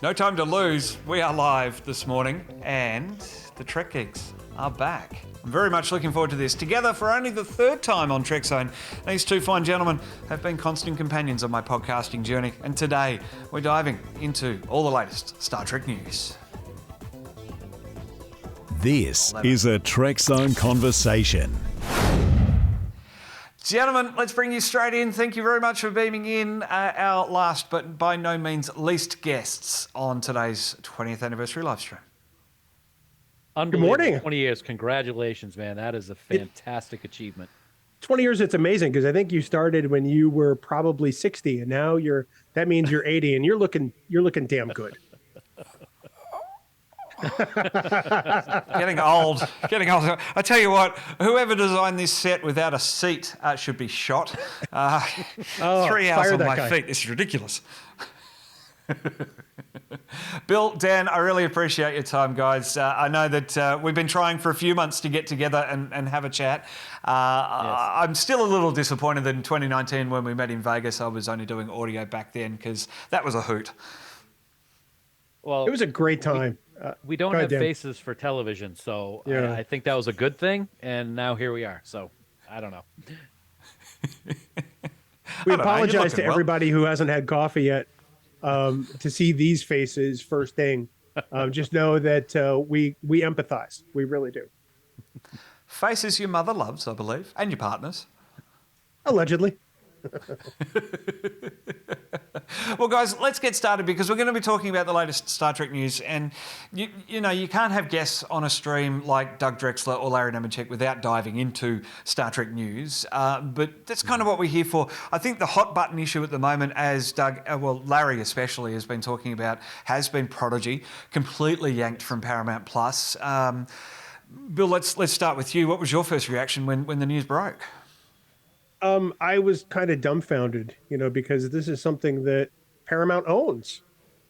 No time to lose. We are live this morning, and the Trek Geeks are back. I'm very much looking forward to this. Together for only the third time on Trekzone, these two fine gentlemen have been constant companions on my podcasting journey, and today we're diving into all the latest Star Trek news. This is a Trekzone conversation. Gentlemen, let's bring you straight in. Thank you very much for beaming in our last but by no means least guests on today's 20th anniversary live stream. Good morning. 20 years. Congratulations, man. That is a fantastic achievement. 20 years, it's amazing because I think you started when you were probably 60 and now that means you're 80 and you're looking damn good. Getting old. I tell you what, whoever designed this set without a seat should be shot. 3 hours on my feet. This is ridiculous. Bill, Dan, I really appreciate your time, guys. I know that we've been trying for a few months to get together and have a chat. Yes. I'm still a little disappointed that in 2019 when we met in Vegas, I was only doing audio back then because that was a hoot. Well, it was a great time. We don't have faces for television, so yeah. I think that was a good thing, and now here we are. So I don't know. We apologize to everybody who hasn't had coffee yet. To see these faces first thing, just know that we empathize. We really do. Faces your mother loves, I believe, and your partners. Allegedly. Well, guys, let's get started because we're going to be talking about the latest Star Trek news. And, you know, you can't have guests on a stream like Doug Drexler or Larry Nemechek without diving into Star Trek news. But that's kind of what we're here for. I think the hot button issue at the moment, as Larry especially has been talking about, has been Prodigy, completely yanked from Paramount Plus. Bill, let's start with you. What was your first reaction when the news broke? I was kind of dumbfounded, because this is something that Paramount owns.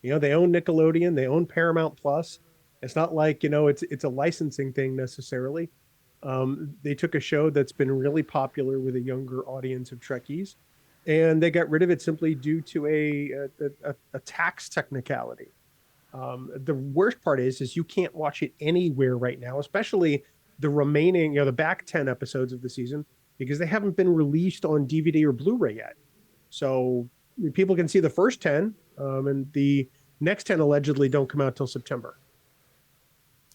They own Nickelodeon, they own Paramount Plus. It's not like, it's a licensing thing necessarily. They took a show that's been really popular with a younger audience of Trekkies, and they got rid of it simply due to a tax technicality. The worst part is you can't watch it anywhere right now, especially the remaining, the back 10 episodes of the season, because they haven't been released on DVD or Blu-ray yet. So people can see the first 10, and the next 10 allegedly don't come out till September.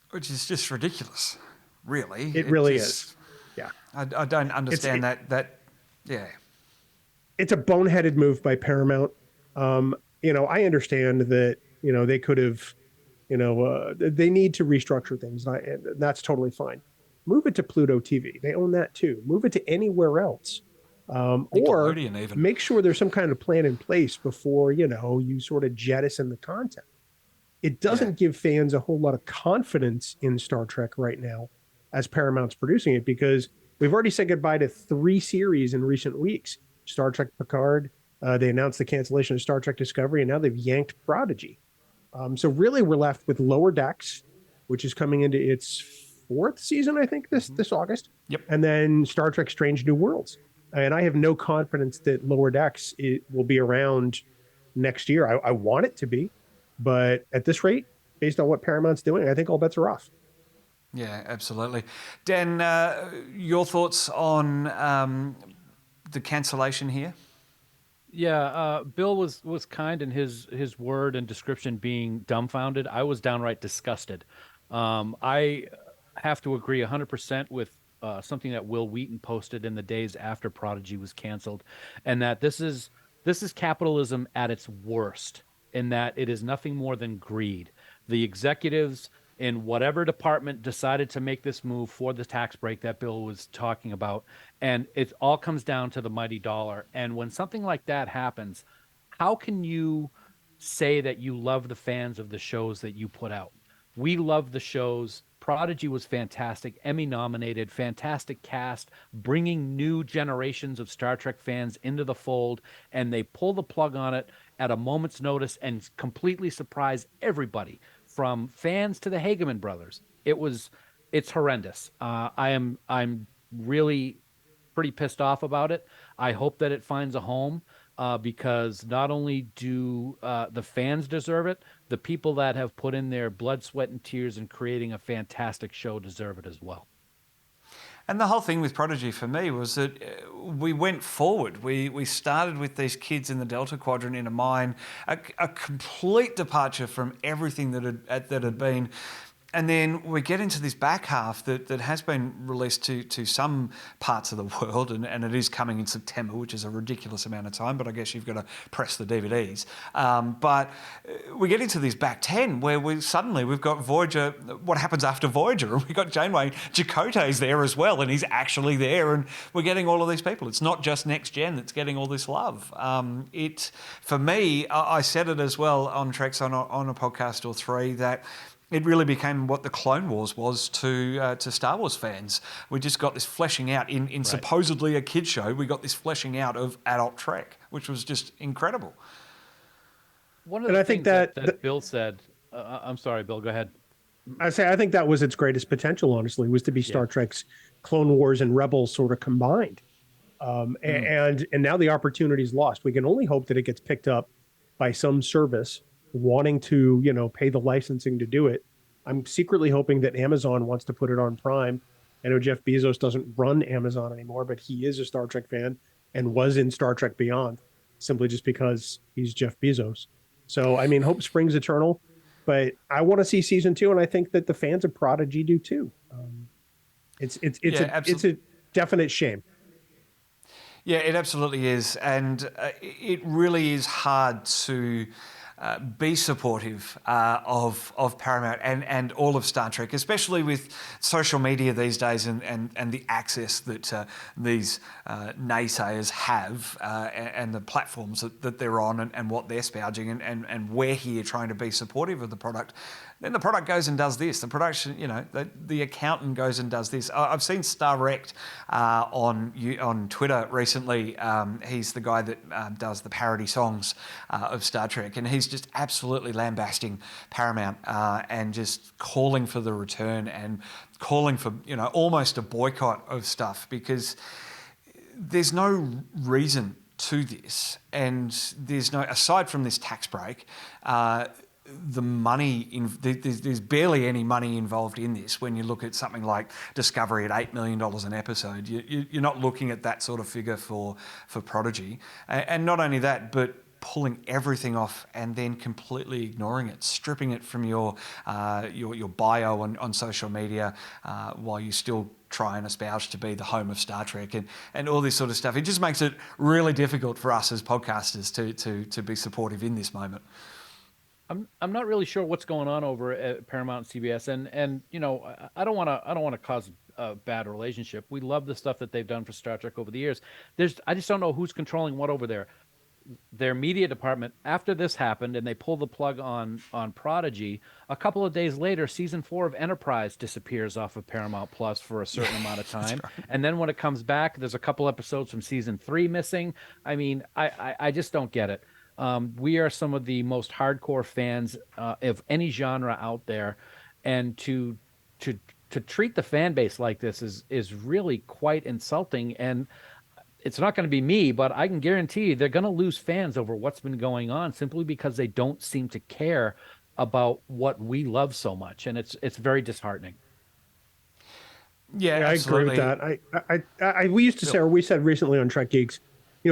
Which is just ridiculous, really. It really is. Yeah. I don't understand that. Yeah. It's a boneheaded move by Paramount. I understand that, they could have, they need to restructure things. And that's totally fine. Move it to Pluto TV. They own that too. Move it to anywhere else. Or make sure there's some kind of plan in place before, you sort of jettison the content. It doesn't give fans a whole lot of confidence in Star Trek right now as Paramount's producing it, because we've already said goodbye to 3 series in recent weeks. Star Trek Picard, they announced the cancellation of Star Trek Discovery, and now they've yanked Prodigy. So really we're left with Lower Decks, which is coming into its 4th season, I think, this August. Yep. And then Star Trek Strange New Worlds. And I have no confidence that Lower Decks will be around next year. I want it to be, but at this rate, based on what Paramount's doing, I think all bets are off. Yeah, absolutely. Dan, your thoughts on the cancellation here? Yeah, Bill was kind in his word and description being dumbfounded. I was downright disgusted. I have to agree 100% with something that Will Wheaton posted in the days after Prodigy was canceled, and that this is capitalism at its worst, in that it is nothing more than greed. The executives in whatever department decided to make this move for the tax break that Bill was talking about, and it all comes down to the mighty dollar. And when something like that happens, how can you say that you love the fans of the shows that you put out? We love the shows. Prodigy was fantastic, Emmy nominated, fantastic cast, bringing new generations of Star Trek fans into the fold, and they pull the plug on it at a moment's notice and completely surprise everybody, from fans to the Hageman brothers. It's horrendous. I'm really pretty pissed off about it. I hope that it finds a home. because not only do the fans deserve it, the people that have put in their blood, sweat, and tears in creating a fantastic show deserve it as well. And the whole thing with Prodigy for me was that we went forward. We started with these kids in the Delta Quadrant in a mine, a complete departure from everything that had been. And then we get into this back half that has been released to some parts of the world, and it is coming in September, which is a ridiculous amount of time, but I guess you've got to press the DVDs. But we get into this back 10 where we've got Voyager, what happens after Voyager, and we've got Janeway Chakotay's there as well, and he's actually there, and we're getting all of these people. It's not just Next Gen that's getting all this love. For me, I said it as well on Trekzone on a podcast or three, that it really became what the Clone Wars was to Star Wars fans. We just got this fleshing out in Right. supposedly a kid's show. We got this fleshing out of adult Trek, which was just incredible. One of And the I think things that- that Bill said, I'm sorry, Bill, go ahead. I think that was its greatest potential, honestly, was to be Star Trek's Clone Wars and Rebels sort of combined. And now the opportunity's lost. We can only hope that it gets picked up by some service wanting to, pay the licensing to do it. I'm secretly hoping that Amazon wants to put it on Prime. I know Jeff Bezos doesn't run Amazon anymore, but he is a Star Trek fan and was in Star Trek Beyond, simply just because he's Jeff Bezos. So, I mean, hope springs eternal, but I want to see season 2, and I think that the fans of Prodigy do too. It's a definite shame. Yeah, it absolutely is. And it really is hard to be supportive of Paramount and all of Star Trek, especially with social media these days and the access that these naysayers have and the platforms that they're on and what they're spouging and we're here trying to be supportive of the product. Then the product goes and does this. The production, the accountant goes and does this. I've seen Starrect on Twitter recently. He's the guy that does the parody songs of Star Trek, and he's just absolutely lambasting Paramount and just calling for the return and calling for almost a boycott of stuff, because there's no reason to this, and there's no, aside from this tax break, the money, there's barely any money involved in this. When you look at something like Discovery at $8 million an episode, you're not looking at that sort of figure for Prodigy. And not only that, but pulling everything off and then completely ignoring it, stripping it from your bio on social media while you still try and espouse to be the home of Star Trek and all this sort of stuff. It just makes it really difficult for us as podcasters to be supportive in this moment. I'm not really sure what's going on over at Paramount and CBS, and I don't want to cause a bad relationship. We love the stuff that they've done for Star Trek over the years. I just don't know who's controlling what over there. Their media department, after this happened and they pulled the plug on Prodigy, a couple of days later, season 4 of Enterprise disappears off of Paramount Plus for a certain amount of time. Right. And then when it comes back, there's a couple episodes from season 3 missing. I mean, I just don't get it. We are some of the most hardcore fans of any genre out there, and to treat the fan base like this is really quite insulting. And it's not going to be me, but I can guarantee you they're going to lose fans over what's been going on simply because they don't seem to care about what we love so much, and it's very disheartening. Yeah, I agree with that. We said recently on Trek Geeks,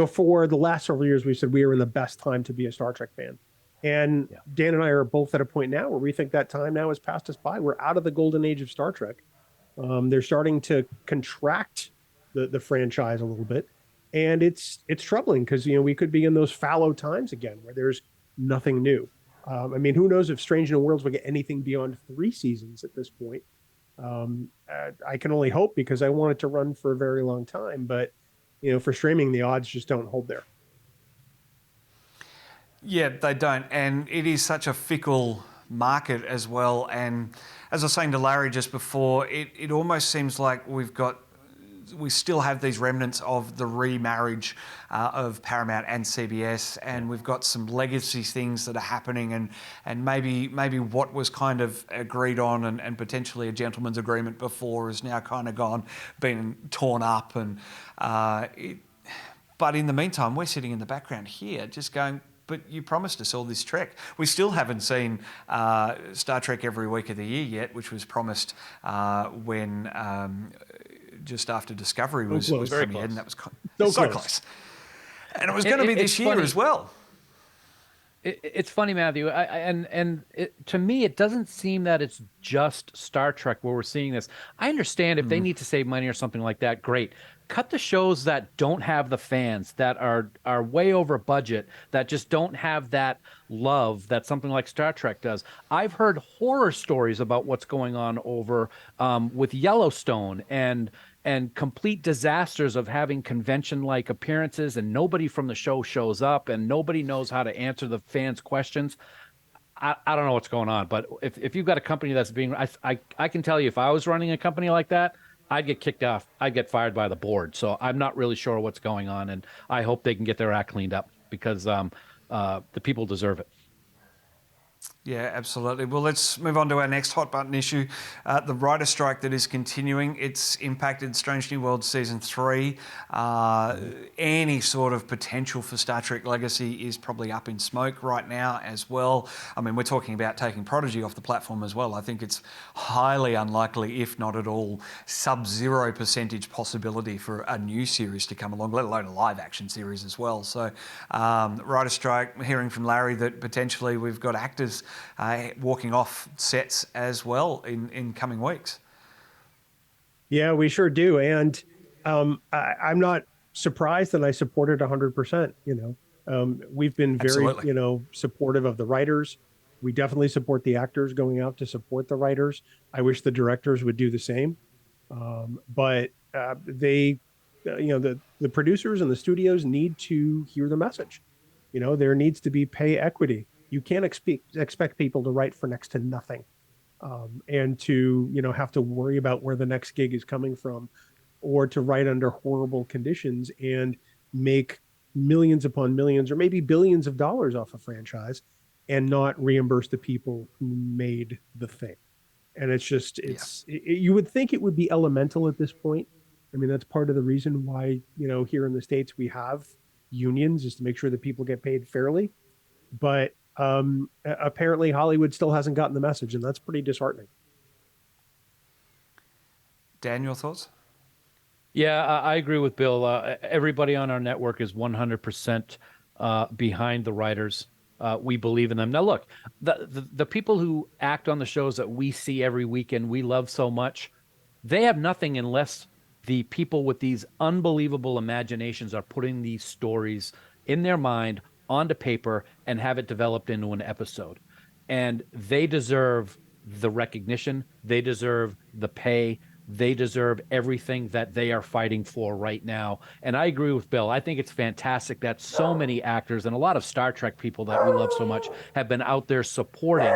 for the last several years, we said we are in the best time to be a Star Trek fan. And Dan and I are both at a point now where we think that time now has passed us by. We're out of the golden age of Star Trek. They're starting to contract the franchise a little bit. And it's troubling because, we could be in those fallow times again where there's nothing new. Who knows if Strange New Worlds will get anything beyond 3 seasons at this point. I can only hope, because I want it to run for a very long time. But for streaming, the odds just don't hold there. Yeah, they don't. And it is such a fickle market as well. And as I was saying to Larry just before, it almost seems like we still have these remnants of the remarriage of Paramount and CBS, and we've got some legacy things that are happening, and maybe what was kind of agreed on and potentially a gentleman's agreement before is now kind of been torn up, and But in the meantime, we're sitting in the background here just going, but you promised us all this Trek. We still haven't seen Star Trek every week of the year yet, which was promised when just after Discovery was premiered, and that was so close. And it was going to be this year as well. It's funny, Matthew, to me, it doesn't seem that it's just Star Trek where we're seeing this. I understand if they need to save money or something like that, great. Cut the shows that don't have the fans, that are way over budget, that just don't have that love that something like Star Trek does. I've heard horror stories about what's going on over with Yellowstone and complete disasters of having convention-like appearances and nobody from the show shows up and nobody knows how to answer the fans' questions. I don't know what's going on, but if you've got a company that's being, I can tell you, if I was running a company like that, I'd get kicked off. I'd get fired by the board. So I'm not really sure what's going on, and I hope they can get their act cleaned up because the people deserve it. Yeah, absolutely. Well, let's move on to our next hot button issue, the writer strike that is continuing. It's impacted Strange New Worlds Season 3. Any sort of potential for Star Trek Legacy is probably up in smoke right now as well. I mean, we're talking about taking Prodigy off the platform as well. I think it's highly unlikely, if not at all, sub-zero percentage possibility for a new series to come along, let alone a live-action series as well. So, writer strike, hearing from Larry that potentially we've got actors walking off sets as well in coming weeks. Yeah, we sure do. And I'm not surprised, and I support it 100%. We've been very, Absolutely. Supportive of the writers. We definitely support the actors going out to support the writers. I wish the directors would do the same. But they, the producers and the studios need to hear the message. There needs to be pay equity. You can't expect people to write for next to nothing, and to have to worry about where the next gig is coming from, or to write under horrible conditions and make millions upon millions or maybe billions of dollars off a franchise and not reimburse the people who made the thing. And it's just you would think it would be elemental at this point. I mean, that's part of the reason why here in the States we have unions, is to make sure that people get paid fairly. But apparently Hollywood still hasn't gotten the message, and that's pretty disheartening. Dan, your thoughts? Yeah, I agree with Bill. Everybody on our network is 100% behind the writers. We believe in them. Now, look, the people who act on the shows that we see every weekend, we love so much, they have nothing unless the people with these unbelievable imaginations are putting these stories in their mind onto paper and have it developed into an episode. And they deserve the recognition. They deserve the pay. They deserve everything that they are fighting for right now. And I agree with Bill. I think it's fantastic that so many actors and a lot of Star Trek people that we love so much have been out there supporting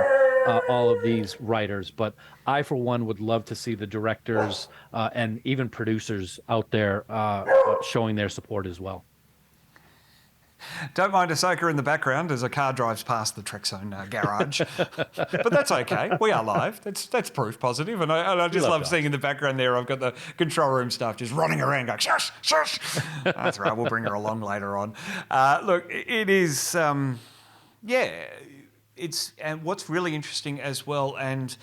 all of these writers. But I, for one, would love to see the directors and even producers out there showing their support as well. Don't mind Ahsoka in the background as a car drives past the Trekzone garage. But that's okay. We are live. That's proof positive. And I just love seeing in the background there, I've got the control room staff just running around going, shush, shush. That's right. We'll bring her along later on. Look, it is, it's, and what's really interesting as well, and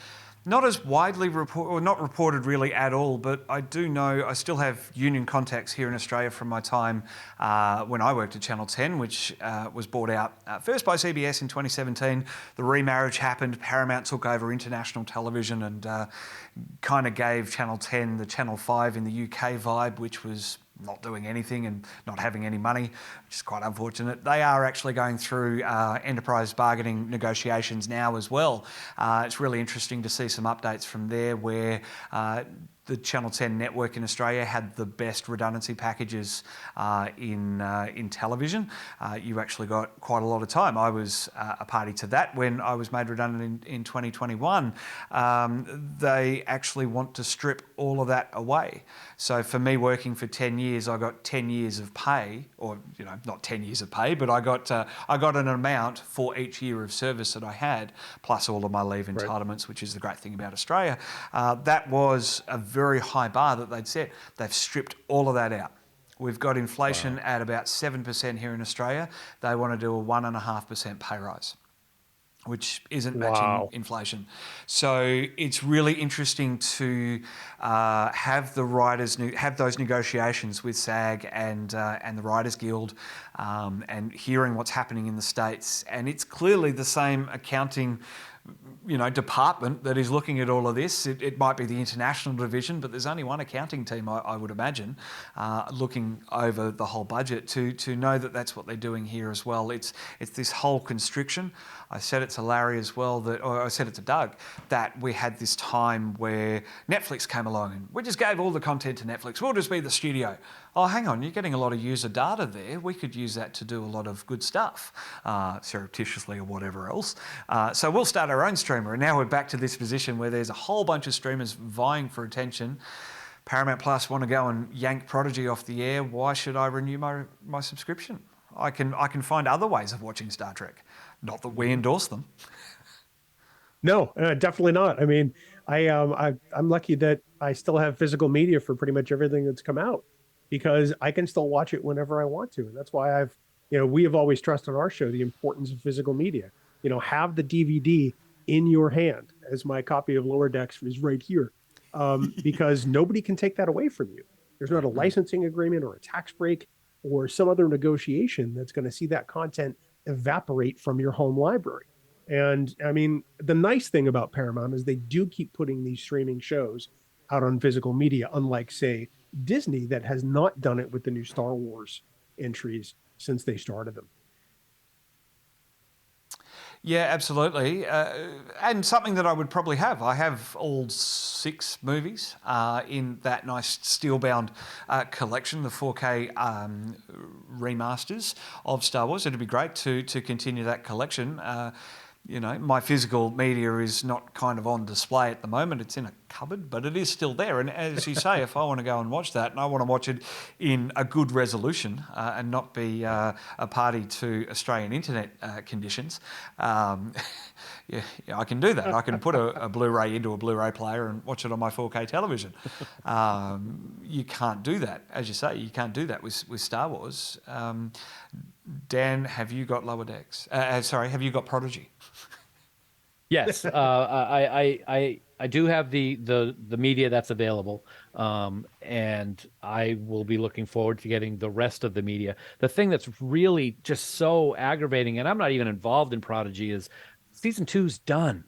not as widely reported, or not reported really at all, but I do know I still have union contacts here in Australia from my time when I worked at Channel 10, which was bought out first by CBS in 2017. The remarriage happened, Paramount took over international television and kind of gave Channel 10 the Channel 5 in the UK vibe, which was not doing anything and not having any money, which is quite unfortunate. They are actually going through enterprise bargaining negotiations now as well. It's really interesting to see some updates from there where the Channel 10 network in Australia had the best redundancy packages in television. You actually got quite a lot of time. I was a party to that when I was made redundant in 2021. They actually want to strip all of that away. So for me working for 10 years, I got 10 years of pay, or not 10 years of pay, but I got an amount for each year of service that I had, plus all of my leave entitlements, which is the great thing about Australia. That was a very high bar that they'd set. They've stripped all of that out. We've got inflation at about 7% here in Australia. They want to do a 1.5% pay rise, which isn't matching inflation. So it's really interesting to have the writers have those negotiations with SAG and the Writers Guild, and hearing what's happening in the States. And it's clearly the same accounting department that is looking at all of this. It might be the international division, but there's only one accounting team, I would imagine, looking over the whole budget to know that that's what they're doing here as well. It's this whole constriction. I said it to Larry as well, or I said it to Doug, that we had this time where Netflix came along and we just gave all the content to Netflix. We'll just be the studio. Oh, hang on, you're getting a lot of user data there. We could use that to do a lot of good stuff, surreptitiously or whatever else. So we'll start our own streamer. And now we're back to this position where there's a whole bunch of streamers vying for attention. Paramount Plus want to go and yank Prodigy off the air. Why should I renew my subscription? I can find other ways of watching Star Trek. Not that we endorse them. No, definitely not. I mean, I'm lucky that I still have physical media for pretty much everything that's come out, because I can still watch it whenever I want to. And that's why we have always stressed on our show the importance of physical media. Have the DVD in your hand, as my copy of Lower Decks is right here, because nobody can take that away from you. There's not a licensing agreement or a tax break or some other negotiation that's going to see that content evaporate from your home library. And I mean, the nice thing about Paramount is they do keep putting these streaming shows out on physical media, unlike, say, Disney, that has not done it with the new Star Wars entries since they started them. Yeah, absolutely. And something that I would probably have. I have all 6 movies in that nice steel-bound collection, the 4K remasters of Star Wars. It'd be great to continue that collection. My physical media is not kind of on display at the moment. It's in a cupboard, but it is still there. And as you say, if I want to go and watch that, and I want to watch it in a good resolution and not be a party to Australian internet conditions, yeah, I can do that. I can put a Blu-ray into a Blu-ray player and watch it on my 4K television. You can't do that. As you say, you can't do that with Star Wars. Dan, have you got Lower Decks? Have you got Prodigy? Yes, I do have the media that's available, and I will be looking forward to getting the rest of the media. The thing that's really just so aggravating, and I'm not even involved in Prodigy, is season 2's done.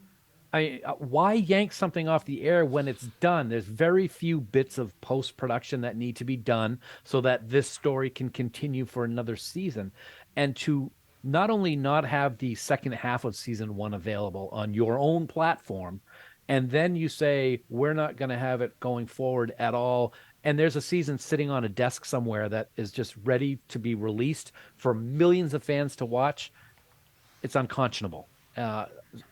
Why yank something off the air when it's done? There's very few bits of post-production that need to be done so that this story can continue for another season. And to not only not have the second half of season 1 available on your own platform, and then you say, we're not going to have it going forward at all, and there's a season sitting on a desk somewhere that is just ready to be released for millions of fans to watch, it's unconscionable.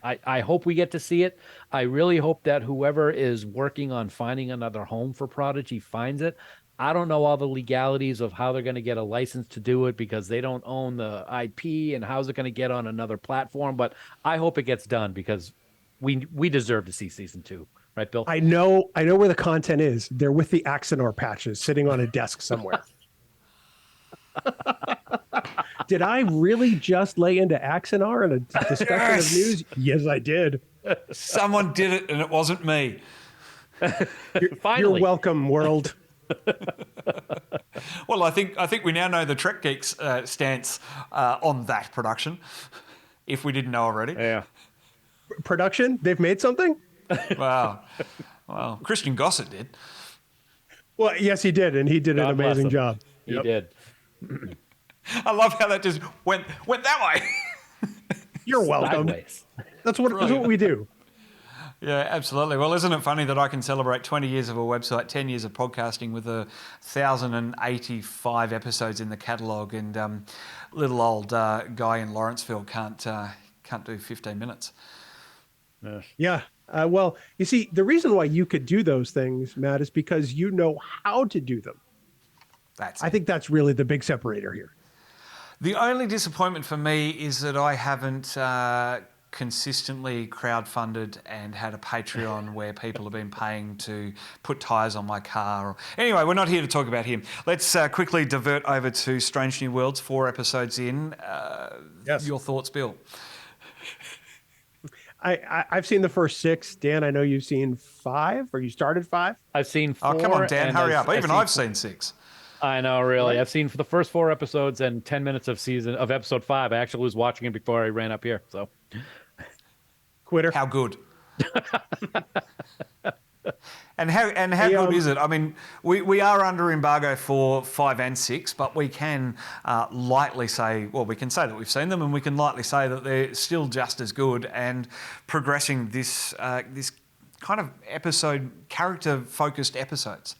I hope we get to see it. I really hope that whoever is working on finding another home for Prodigy finds it. I don't know all the legalities of how they're going to get a license to do it because they don't own the IP, and how's it going to get on another platform. But I hope it gets done because we deserve to see season 2. Right, Bill? I know where the content is. They're with the Axanar patches sitting on a desk somewhere. Did I really just lay into Axanar in a discussion of news? Yes, I did. Someone did it, and it wasn't me. You're welcome, world. Well, I think we now know the Trek Geeks stance on that production, if we didn't know already. Yeah. Production? They've made something? Wow. Well, Christian Gossett did. Well, yes, he did, and he did an amazing job. He did. I love how that just went that way. You're welcome. Sideways. That's what we do. Yeah, absolutely. Well, isn't it funny that I can celebrate 20 years of a website, 10 years of podcasting with 1,085 episodes in the catalogue, and little old guy in Lawrenceville can't do 15 minutes. Yeah. Well, you see, the reason why you could do those things, Matt, is because you know how to do them. I think that's really the big separator here. The only disappointment for me is that I haven't consistently crowdfunded and had a Patreon where people have been paying to put tyres on my car. Anyway, we're not here to talk about him. Let's quickly divert over to Strange New Worlds, 4 episodes in. Yes. Your thoughts, Bill? I've seen the first 6. Dan, I know you've seen 5, or you started 5. I've seen 4. Oh, come on, Dan, hurry up. Even I've seen 6. I know, really. Right. I've seen for the first 4 episodes and 10 minutes of episode 5. I actually was watching it before I ran up here. So, Quitter. How good? And how good is it? I mean, we are under embargo for 5 and 6, but we can lightly say, well, we can say that we've seen them, and we can lightly say that they're still just as good and progressing this kind of character-focused episodes.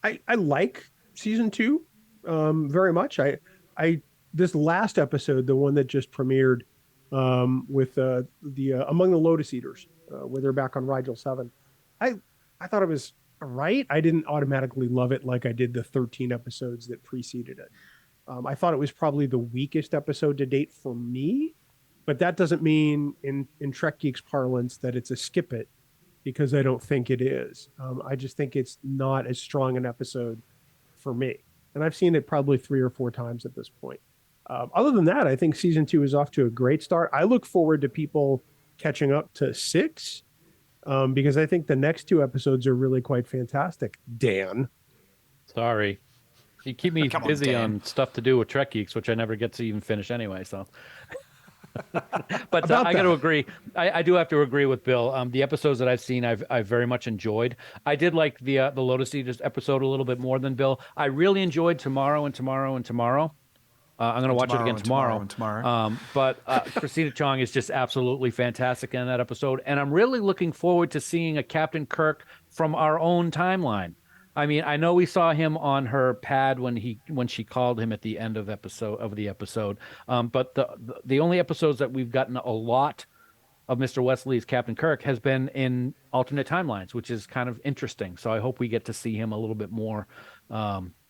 I like season 2 very much. I this last episode, the one that just premiered with the Among the Lotus Eaters, where they're back on Rigel 7. I thought it was right. I didn't automatically love it like I did the 13 episodes that preceded it. I thought it was probably the weakest episode to date for me, but that doesn't mean in Trek Geeks parlance that it's a skip it, because I don't think it is. I just think it's not as strong an episode for me. And I've seen it probably 3 or 4 times at this point. Other than that, I think season 2 is off to a great start. I look forward to people catching up to 6, because I think the next 2 episodes are really quite fantastic. Dan. sorry. You keep me busy on stuff to do with Trek Geeks, which I never get to even finish anyway, so... But I got to agree. I do have to agree with Bill. The episodes that I've seen, I've very much enjoyed. I did like the Lotus Eaters episode a little bit more than Bill. I really enjoyed Tomorrow and Tomorrow and Tomorrow. I'm going to watch it again tomorrow. But Christina Chong is just absolutely fantastic in that episode, and I'm really looking forward to seeing a Captain Kirk from our own timeline. I mean, I know we saw him on her pad when she called him at the end of the episode. But the only episodes that we've gotten a lot of Mr. Wesley's Captain Kirk has been in alternate timelines, which is kind of interesting. So I hope we get to see him a little bit more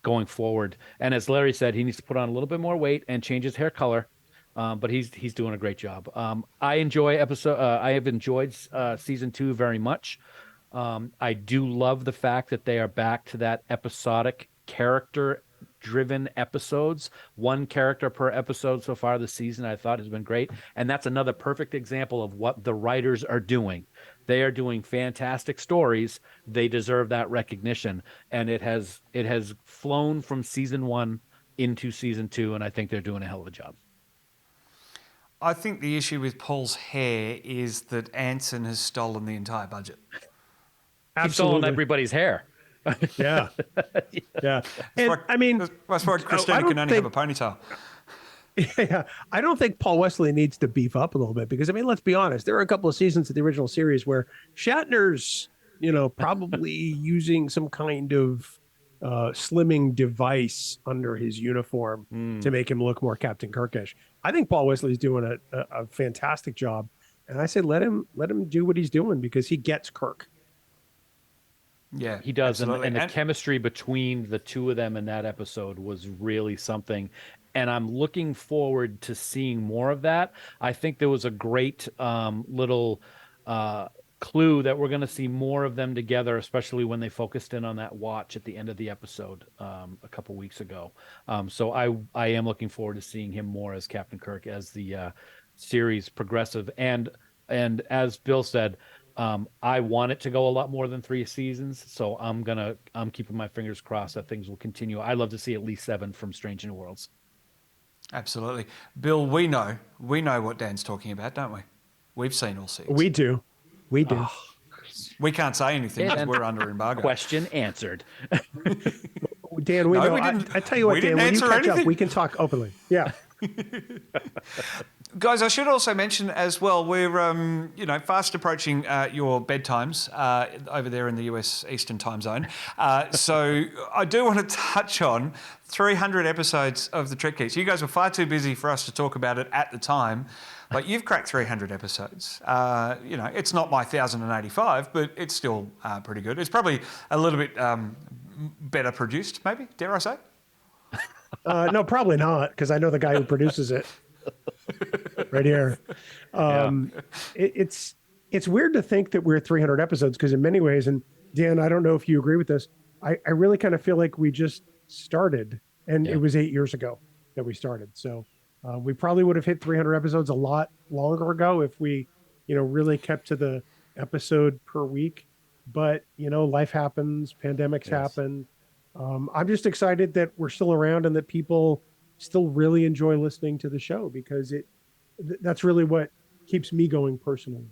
going forward. And as Larry said, he needs to put on a little bit more weight and change his hair color. But he's doing a great job. I have enjoyed season 2 very much. I do love the fact that they are back to that episodic, character-driven episodes. 1 character per episode so far this season, I thought, has been great. And that's another perfect example of what the writers are doing. They are doing fantastic stories. They deserve that recognition. And it has flown from season 1 into season 2, and I think they're doing a hell of a job. I think the issue with Paul's hair is that Anson has stolen the entire budget. He's stolen everybody's hair. Yeah. Yeah. And, I mean, that's why Christina can only have a ponytail. Yeah. I don't think Paul Wesley needs to beef up a little bit, because, I mean, let's be honest. There are a couple of seasons of the original series where Shatner's, probably using some kind of slimming device under his uniform to make him look more Captain Kirkish. I think Paul Wesley's doing a fantastic job. And I say, let him do what he's doing, because he gets Kirk. Yeah, he does. And the chemistry between the two of them in that episode was really something. And I'm looking forward to seeing more of that. I think there was a great little clue that we're going to see more of them together, especially when they focused in on that watch at the end of the episode a couple weeks ago. So I am looking forward to seeing him more as Captain Kirk as the series progressive. And as Bill said, I want it to go a lot more than 3 seasons, so I'm keeping my fingers crossed that things will continue. I'd love to see at least 7 from Strange New Worlds. Absolutely. Bill, we know what Dan's talking about, don't we? We've seen all 6. We do. Oh, we can't say anything because we're under embargo. Question answered. Dan, we know. I tell you what, Dan, when you catch up, we can talk openly. Yeah. Guys, I should also mention as well, we're fast approaching your bedtimes over there in the US Eastern Time Zone. So I do want to touch on 300 episodes of the Trek Geeks. You guys were far too busy for us to talk about it at the time, but you've cracked 300 episodes. It's not my 1,085, but it's still pretty good. It's probably a little bit better produced, maybe, dare I say? No, probably not, because I know the guy who produces it. right here. Um, it's weird to think that we're 300 episodes because in many ways, and Dan, I don't know if you agree with this. I really kind of feel like we just started, and it was 8 years ago that we started. So we probably would have hit 300 episodes a lot longer ago if we, really kept to the episode per week. But life happens, pandemics happen. I'm just excited that we're still around and that people still really enjoy listening to the show because that's really what keeps me going personally.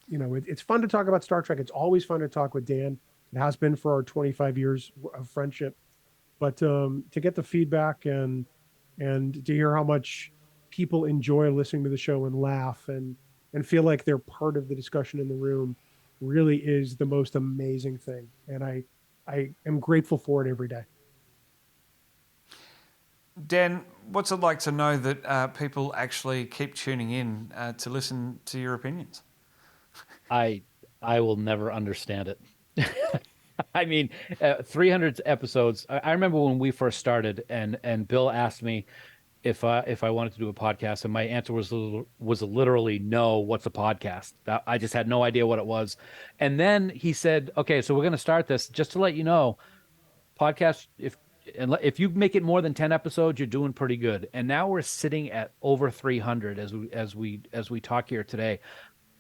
It's fun to talk about Star Trek. It's always fun to talk with Dan. It has been for our 25 years of friendship. But to get the feedback and to hear how much people enjoy listening to the show and laugh and feel like they're part of the discussion in the room really is the most amazing thing. And I am grateful for it every day. Dan, what's it like to know that people actually keep tuning in to listen to your opinions? I will never understand it. I mean, 300 episodes. I remember when we first started, and Bill asked me if I wanted to do a podcast, and my answer was literally no. What's a podcast? I just had no idea what it was. And then he said, "Okay, so we're going to start this. Just to let you know, podcast if you make it more than 10 episodes, you're doing pretty good." And now we're sitting at over 300 as we talk here today.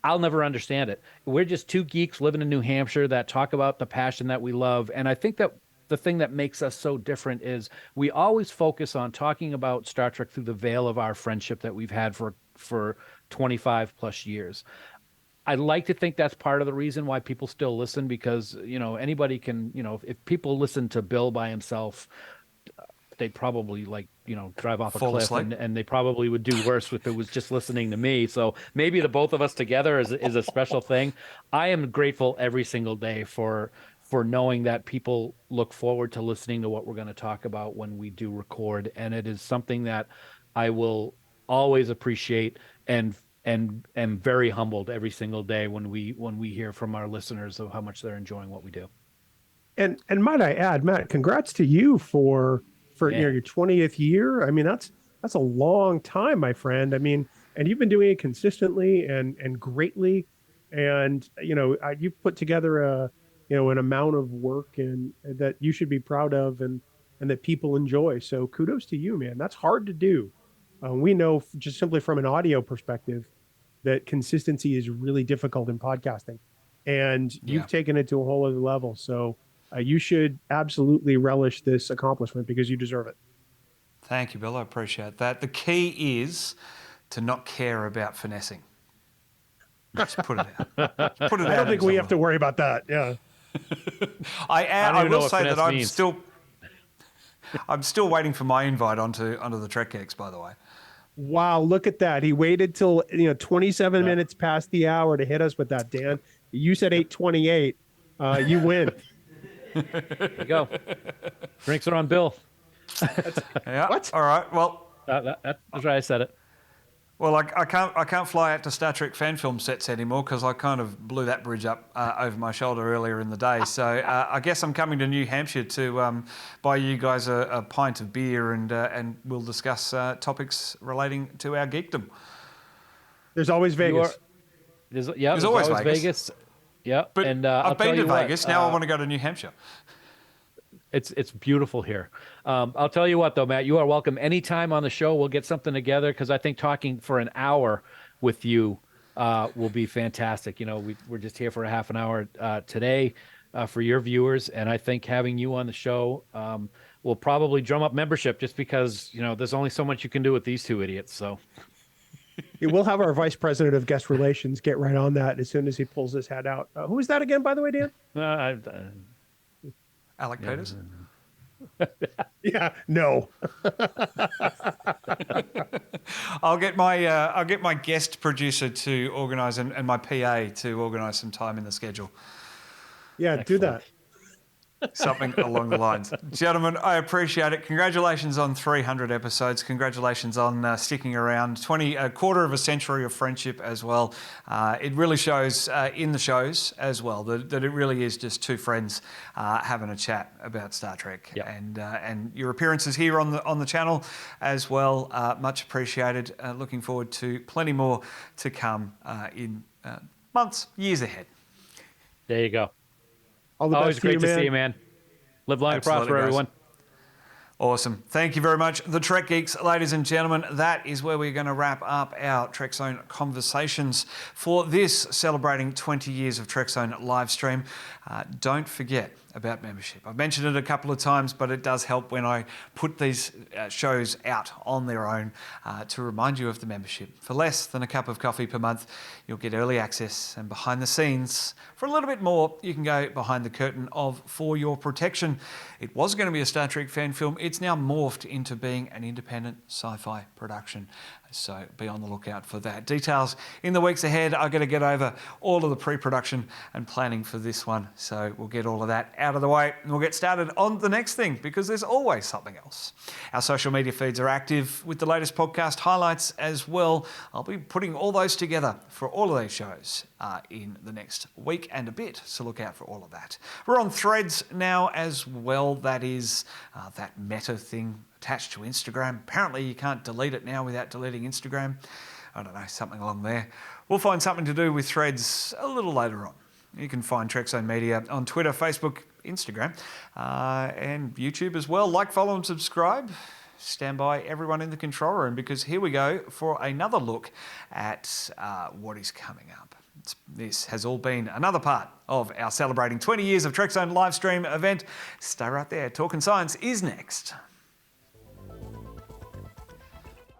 I'll never understand it. We're just two geeks living in New Hampshire that talk about the passion that we love. And I think that the thing that makes us so different is we always focus on talking about Star Trek through the veil of our friendship that we've had for 25 plus years. I like to think that's part of the reason why people still listen because, anybody can, if people listen to Bill by himself, they'd probably drive off a cliff and they probably would do worse if it was just listening to me. So maybe the both of us together is a special thing. I am grateful every single day for knowing that people look forward to listening to what we're going to talk about when we do record. And it is something that I will always appreciate and am very humbled every single day when we hear from our listeners of how much they're enjoying what we do. And might I add, Matt, congrats to you for your 20th year. I mean, that's a long time, my friend. I mean, and you've been doing it consistently and greatly. And, you've put together an amount of work and that you should be proud of and that people enjoy. So kudos to you, man. That's hard to do. We know just simply from an audio perspective that consistency is really difficult in podcasting, and you've taken it to a whole other level. So you should absolutely relish this accomplishment because you deserve it. Thank you, Bill. I appreciate that. The key is to not care about finessing. Just put it out. Put it out. I don't think we have to worry about that. Yeah. I will say that I'm still waiting for my invite onto the Trek Geeks, by the way. Wow, look at that. He waited till 27 minutes past the hour to hit us with that, Dan. You said 8:28. You win. There you go. Drinks are on Bill. Yeah. What? All right. Well, that's right. I said it. Well, I can't fly out to Star Trek fan film sets anymore because I kind of blew that bridge up over my shoulder earlier in the day. So I guess I'm coming to New Hampshire to buy you guys a pint of beer and we'll discuss topics relating to our geekdom. There's always Vegas. There's always Vegas. Yeah, but and I've been to Vegas. Now I want to go to New Hampshire. It's beautiful here. I'll tell you what, though, Matt, you are welcome anytime on the show. We'll get something together because I think talking for an hour with you will be fantastic. We're just here for a half an hour today for your viewers, and I think having you on the show will probably drum up membership just because there's only so much you can do with these two idiots. So. We'll have our vice president of guest relations get right on that as soon as he pulls his head out. Who is that again, by the way, Dan? Alec Peters? Yeah, no. I'll get my guest producer to organise and my PA to organise some time in the schedule. Yeah, Excellent. do that. Something along the lines. Gentlemen, I appreciate it. Congratulations on 300 episodes. Congratulations on sticking around. A quarter of a century of friendship as well. It really shows in the shows as well that it really is just two friends having a chat about Star Trek. Yep. And your appearances here on the channel as well, much appreciated. Looking forward to plenty more to come in months, years ahead. There you go. All the Always best great to you, to man. see you, man. Live long and Absolutely, prosper, guys. everyone. Awesome. Thank you very much. The Trek Geeks, ladies and gentlemen, that is where we're going to wrap up our Trekzone conversations for this celebrating 20 years of Trekzone live stream. Don't forget about membership. I've mentioned it a couple of times, but it does help when I put these shows out on their own to remind you of the membership. For less than a cup of coffee per month, you'll get early access and behind the scenes. For a little bit more, you can go behind the curtain of For Your Protection. It was going to be a Star Trek fan film. It's now morphed into being an independent sci-fi production. So be on the lookout for that. Details in the weeks ahead. I've got to get over all of the pre-production and planning for this one. So we'll get all of that out of the way and we'll get started on the next thing because there's always something else. Our social media feeds are active with the latest podcast highlights as well. I'll be putting all those together for all of these shows in the next week and a bit. So look out for all of that. We're on Threads now as well. That is that meta thing attached to Instagram. Apparently you can't delete it now without deleting Instagram. I don't know, something along there. We'll find something to do with Threads a little later on. You can find Trekzone Media on Twitter, Facebook, Instagram, and YouTube as well. Like, follow and subscribe. Stand by everyone in the control room because here we go for another look at what is coming up. This has all been another part of our celebrating 20 years of Trekzone live stream event. Stay right there. Talking Science is next.